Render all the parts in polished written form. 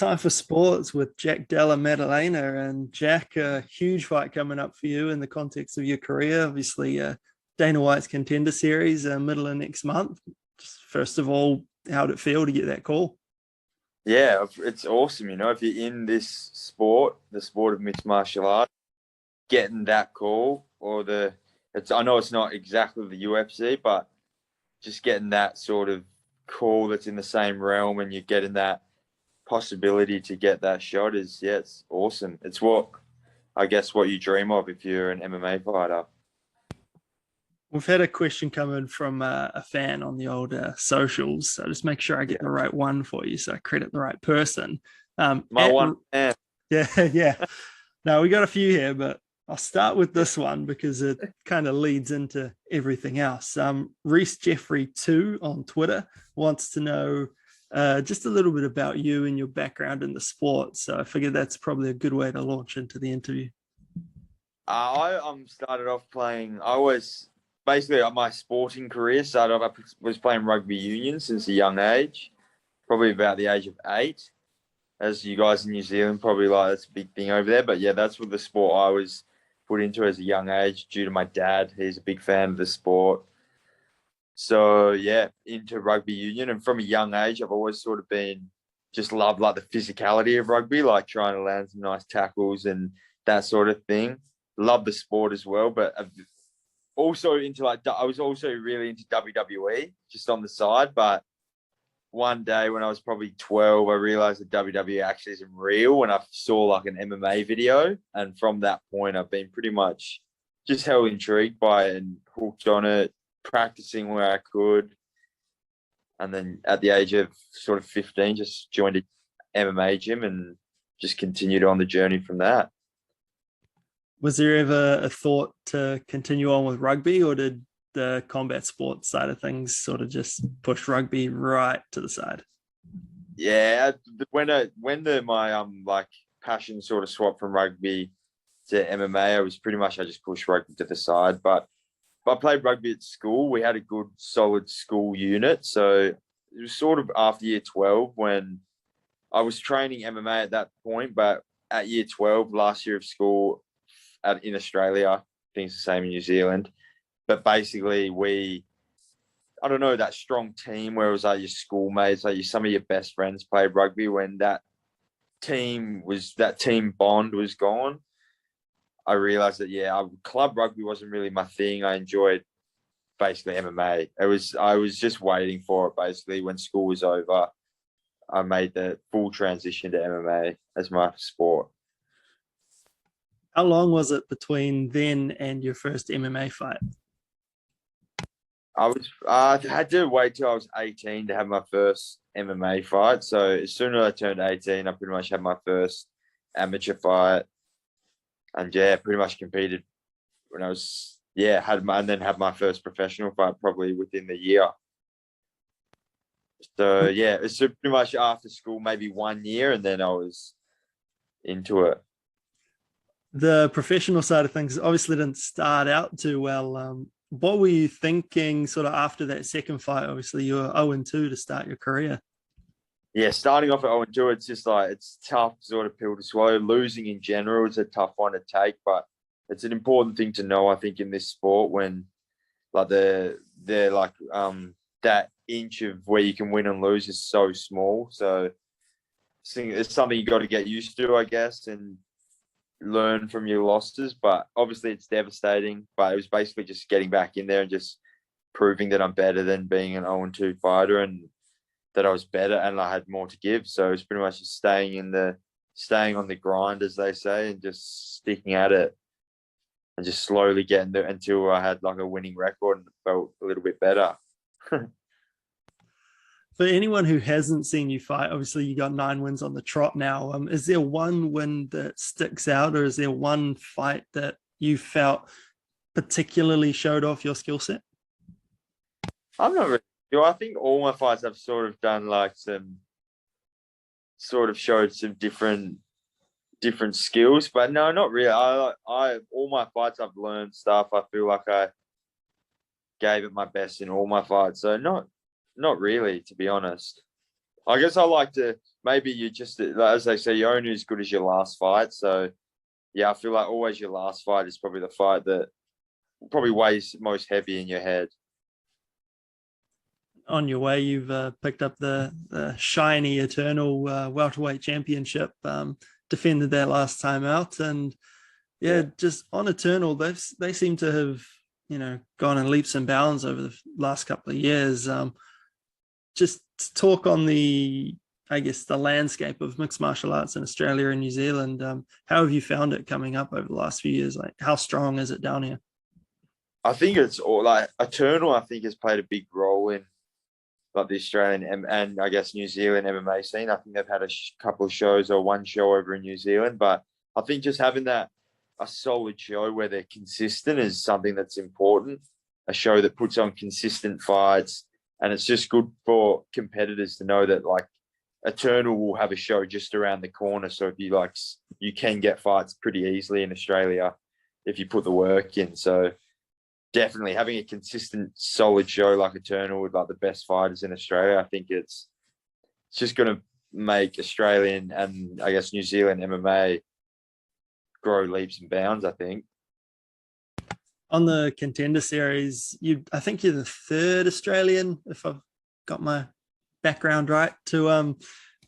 Time for sports with Jack Della Maddalena. And Jack, a huge fight coming up for you in the context of your career. Obviously, Dana White's Contender Series, middle of next month. First of all, how did it feel to get that call? Yeah, it's awesome. If you're in this sport, the sport of mixed martial art, getting that call I know it's not exactly the UFC, but just getting that sort of call that's in the same realm and you're getting that possibility to get that shot it's awesome. It's what you dream of if you're an MMA fighter. We've had a question come in from a fan on the old socials. So just make sure I get the right one for you so I credit the right person. One man. Yeah, yeah. No, we got a few here, but I'll start with this one because it kind of leads into everything else. Reese Jeffrey 2 on Twitter wants to know just a little bit about you and your background in the sport. So I figured that's probably a good way to launch into the interview. I started off playing. Basically my sporting career started off. I was playing rugby union since a young age, probably about the age of 8. As you guys in New Zealand probably that's a big thing over there. But yeah, that's what the sport I was put into as a young age due to my dad. He's a big fan of the sport. So yeah, into rugby union, and from a young age, I've always sort of just loved like the physicality of rugby, like trying to land some nice tackles and that sort of thing. Love the sport as well, but I was also really into WWE just on the side. But one day when I was probably 12, I realized that WWE actually isn't real when I saw like an MMA video. And from that point, I've been pretty much just hell intrigued by it and hooked on it, practicing where I could. And then at the age of sort of 15, just joined an MMA gym and just continued on the journey from that. Was there ever a thought to continue on with rugby, or did the combat sports side of things sort of just push rugby right to the side? Yeah, when my passion sort of swapped from rugby to MMA, I just pushed rugby to the side. But I played rugby at school. We had a good, solid school unit. So it was sort of after year 12 when I was training MMA at that point. But at year 12, last year of school in Australia, I think it's the same in New Zealand. But basically, I don't know, that strong team where it was like your schoolmates, some of your best friends played rugby. When that team bond was gone, I realized that, club rugby wasn't really my thing. I enjoyed basically MMA. I was just waiting for it basically when school was over. I made the full transition to MMA as my sport. How long was it between then and your first MMA fight? I had to wait till I was 18 to have my first MMA fight. So as soon as I turned 18, I pretty much had my first amateur fight. And pretty much competed when I was, had my first professional fight probably within the year. So it's pretty much after school, maybe 1 year, and then I was into it. The professional side of things obviously didn't start out too well. What were you thinking sort of after that second fight? Obviously, you were 0-2 to start your career. Yeah, starting off at 0-2, it's just it's tough sort of pill to swallow. Losing in general is a tough one to take, but it's an important thing to know, I think, in this sport when they're that inch of where you can win and lose is so small. So it's something you got to get used to, I guess, and learn from your losses. But obviously it's devastating, but it was basically just getting back in there and just proving that I'm better than being an 0-2 fighter and that I was better and I had more to give. So it's pretty much just staying on the grind, as they say, and just sticking at it and just slowly getting there until I had like a winning record and felt a little bit better. For anyone who hasn't seen you fight, obviously you got 9 wins on the trot now. Is there one win that sticks out, or is there one fight that you felt particularly showed off your skill set? I'm not really sure. I think all my fights I've sort of done showed some different skills, but no, not really. I all my fights I've learned stuff. I feel like I gave it my best in all my fights, so not really, to be honest. I guess I like to, maybe you just, as they say, you're only as good as your last fight. So, yeah, I feel like always your last fight is probably the fight that probably weighs most heavy in your head. On your way, you've picked up the shiny Eternal welterweight championship, defended that last time out. And yeah, just on Eternal, they seem to have, gone in leaps and bounds over the last couple of years. Just talk on the landscape of mixed martial arts in Australia and New Zealand. How have you found it coming up over the last few years? Like, how strong is it down here? I think it's all like Eternal, I think has played a big role in like the Australian and I guess New Zealand MMA scene. I think they've had a couple of shows or one show over in New Zealand, but I think just having a solid show where they're consistent is something that's important. A show that puts on consistent fights, and it's just good for competitors to know that like Eternal will have a show just around the corner. So if you can get fights pretty easily in Australia if you put the work in. So definitely having a consistent, solid show like Eternal with like the best fighters in Australia, I think it's just going to make Australian and I guess New Zealand MMA grow leaps and bounds, I think. On the Contender Series, I think you're the third Australian, if I've got my background right, to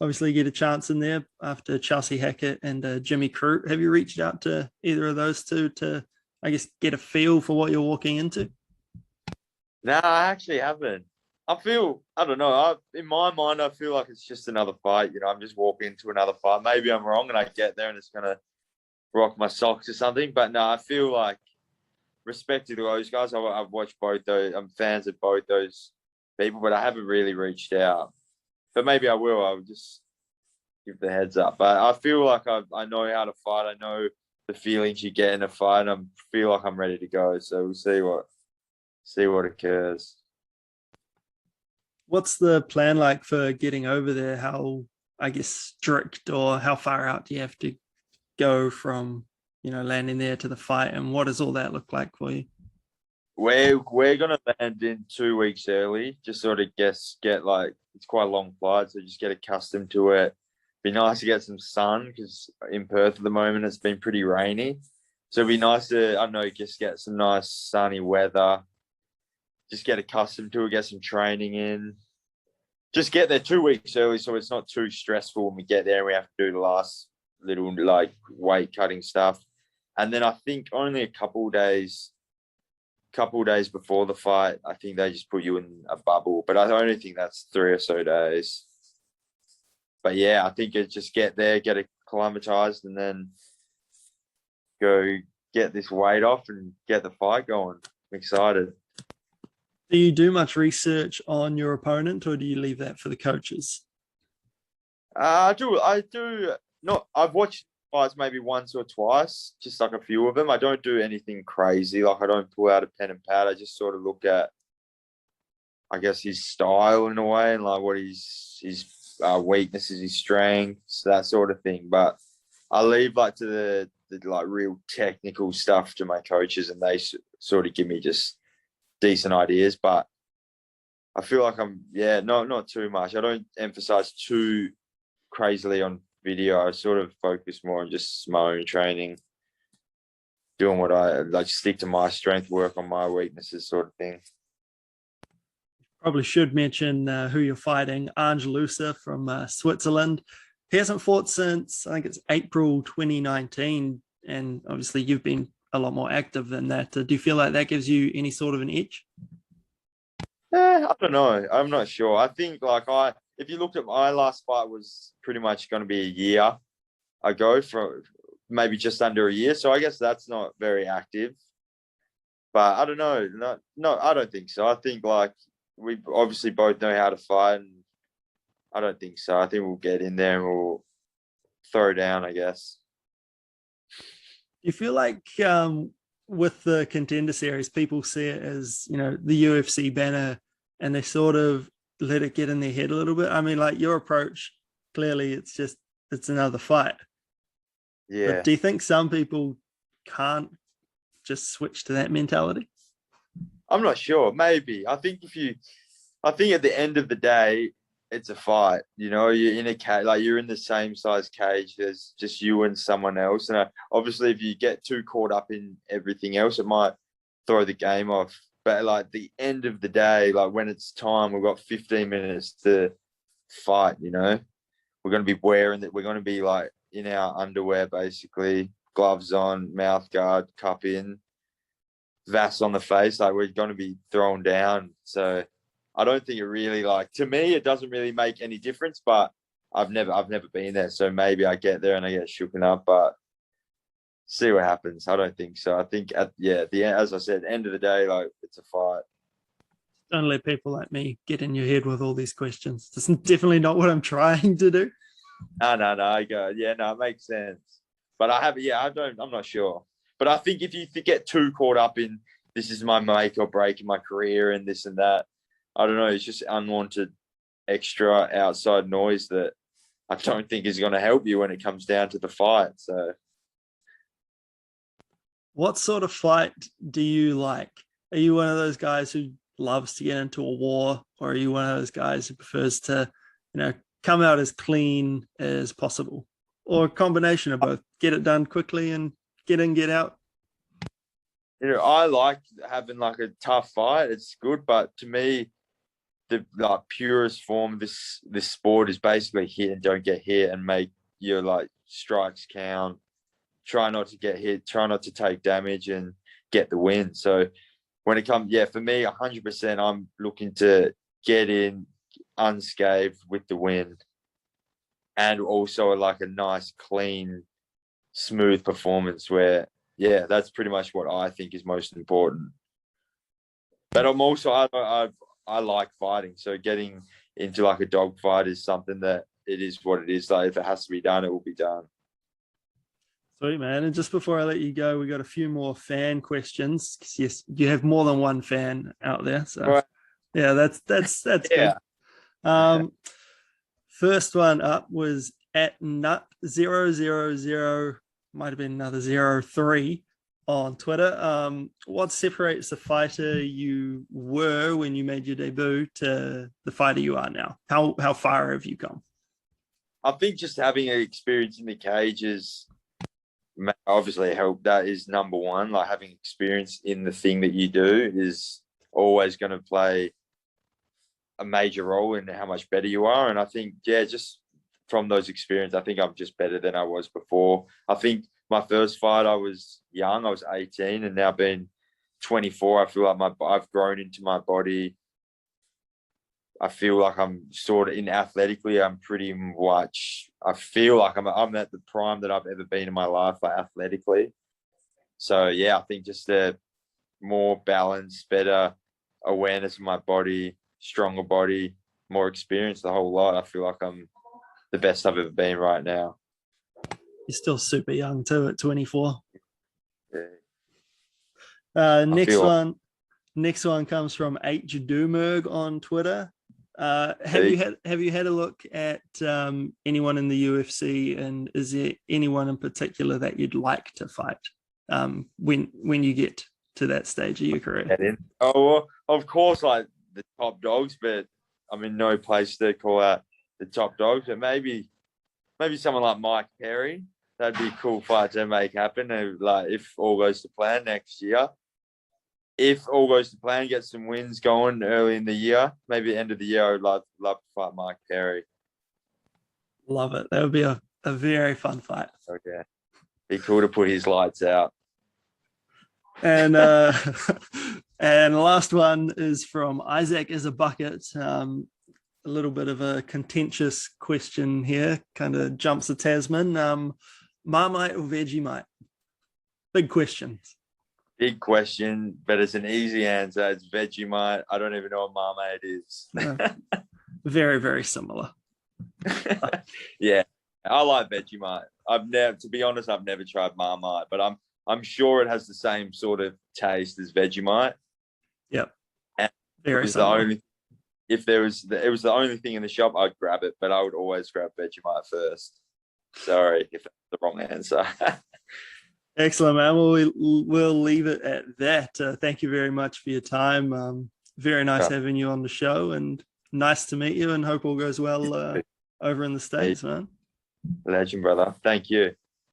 obviously get a chance in there after Chelsea Hackett and Jimmy Crute. Have you reached out to either of those two to, I guess, get a feel for what you're walking into? No, I actually haven't. I don't know. In my mind, I feel like it's just another fight. I'm just walking into another fight. Maybe I'm wrong and I get there and it's going to rock my socks or something. But no, I feel like, respect to those guys, I've watched both those. I'm fans of both those people, but I haven't really reached out. But maybe I will. I'll just give the heads up. But I feel like I know how to fight. I know the feelings you get in a fight. I feel like I'm ready to go. So we'll see what occurs. What's the plan like for getting over there? How, I guess, strict or how far out do you have to go from, landing there to the fight? And what does all that look like for you? We're gonna land in 2 weeks early, just sort of get like, it's quite a long flight, so just get accustomed to it. Be nice to get some sun because in Perth at the moment it's been pretty rainy. So it'd be nice to, I don't know, just get some nice sunny weather. Just get accustomed to it, get some training in. Just get there 2 weeks early so it's not too stressful when we get there and we have to do the last little like weight cutting stuff. And then I think only a couple of days before the fight, I think they just put you in a bubble. But I only think that's 3 or so days. But yeah, I think it's just get there, get acclimatized, and then go get this weight off and get the fight going. I'm excited. Do you do much research on your opponent, or do you leave that for the coaches? I do. Not. I've watched fights maybe once or twice, just like a few of them. I don't do anything crazy. Like I don't pull out a pen and pad. I just sort of look at, I guess, his style in a way, and like what his weaknesses, his strengths, that sort of thing. But I leave like to the like real technical stuff to my coaches, and they sort of give me just decent ideas. But I feel like not too much. I don't emphasize too crazily on video. I sort of focus more on just my own training, doing what I like, stick to my strength, work on my weaknesses, sort of thing. Probably should mention who you're fighting. Ange Loosa from Switzerland. He hasn't fought since, I think it's April 2019, and obviously you've been a lot more active than that. Do you feel like that gives you any sort of an edge? I don't know. I'm not sure. I think if you looked at my last fight, was pretty much going to be a year ago, for maybe just under a year. So I guess that's not very active. But I don't know. No, I don't think so. I think like we obviously both know how to fight, and I don't think so. I think we'll get in there and we'll throw down, I guess. Do you feel like with the Contender Series, people see it as, the UFC banner, and they sort of let it get in their head a little bit? I mean, like your approach, clearly it's another fight. Yeah. But do you think some people can't just switch to that mentality? I'm not sure. Maybe. I think at the end of the day, it's a fight. You know, you're in a cage, like you're in the same size cage. There's just you and someone else. And obviously, if you get too caught up in everything else, it might throw the game off. But like the end of the day, like when it's time, we've got 15 minutes to fight. You know, we're going to be wearing that. We're going to be like in our underwear, basically, gloves on, mouth guard, cup in, vest on the face. Like we're going to be thrown down. So I don't think it really, like, to me, it doesn't really make any difference, but I've never been there. So maybe I get there and I get shooken up, but see what happens. I don't think so. I think at the end, as I said, end of the day, like it's a fight. Don't let people like me get in your head with all these questions. That's definitely not what I'm trying to do. No, I go, yeah, no, it makes sense. But I'm not sure. But I think if you get too caught up in this is my make or break in my career and this and that, I don't know, it's just unwanted extra outside noise that I don't think is going to help you when it comes down to the fight. So, what sort of fight do you like? Are you one of those guys who loves to get into a war, or are you one of those guys who prefers to, come out as clean as possible, or a combination of both? Get it done quickly and get in, get out. I like having like a tough fight. It's good, but to me, the like purest form of this sport is basically hit and don't get hit and make your like strikes count. Try not to get hit, try not to take damage and get the win. So when it comes, for me, 100%, I'm looking to get in unscathed with the win, and also like a nice, clean, smooth performance where, that's pretty much what I think is most important. But I'm also, I like fighting. So getting into like a dog fight is something that it is what it is. Like if it has to be done, it will be done. Sweet, man. And just before I let you go, we got a few more fan questions. Yes, you have more than one fan out there. So right. Yeah, that's good. First one up was at nut000, might have been another 03 on Twitter. What separates the fighter you were when you made your debut to the fighter you are now? How far have you come? I think just having an experience in the cage is obviously help. That is number one. Like having experience in the thing that you do is always going to play a major role in how much better you are. And I think, just from those experiences, I think I'm just better than I was before. I think my first fight, I was young. I was 18, and now being 24, I feel like I've grown into my body. I feel like I'm sort of athletically, I'm pretty much, I feel like I'm at the prime that I've ever been in my life, like athletically. So, I think just a more balance, better awareness of my body, stronger body, more experience, the whole lot. I feel like I'm the best I've ever been right now. You're still super young too at 24. Yeah. Next one comes from H Dumerg on Twitter. Have you had a look at anyone in the UFC, and is there anyone in particular that you'd like to fight when you get to that stage of your career? Oh, well, of course, like the top dogs, but I'm in no place to call out the top dogs. But maybe someone like Mike Perry. That'd be a cool fight to make happen. Like if all goes to plan next year. If all goes to plan, get some wins going early in the year, maybe end of the year, I would love to fight Mike Perry. Love it. That would be a very fun fight. Okay. Be cool to put his lights out. And and the last one is from Isaac is a bucket. A little bit of a contentious question here, kind of jumps the Tasman. Marmite or Vegemite? Big questions. Big question, but it's an easy answer. It's Vegemite. I don't even know what Marmite is. Very, very similar. Yeah, I like Vegemite. To be honest, I've never tried Marmite, but I'm sure it has the same sort of taste as Vegemite. Yep. And very similar. If it was the only thing in the shop, I'd grab it, but I would always grab Vegemite first. Sorry if that's the wrong answer. Excellent, man. Well, we'll leave it at that. Thank you very much for your time. Very nice having you on the show, and nice to meet you, and hope all goes well over in the States, man. Legend, brother. Thank you.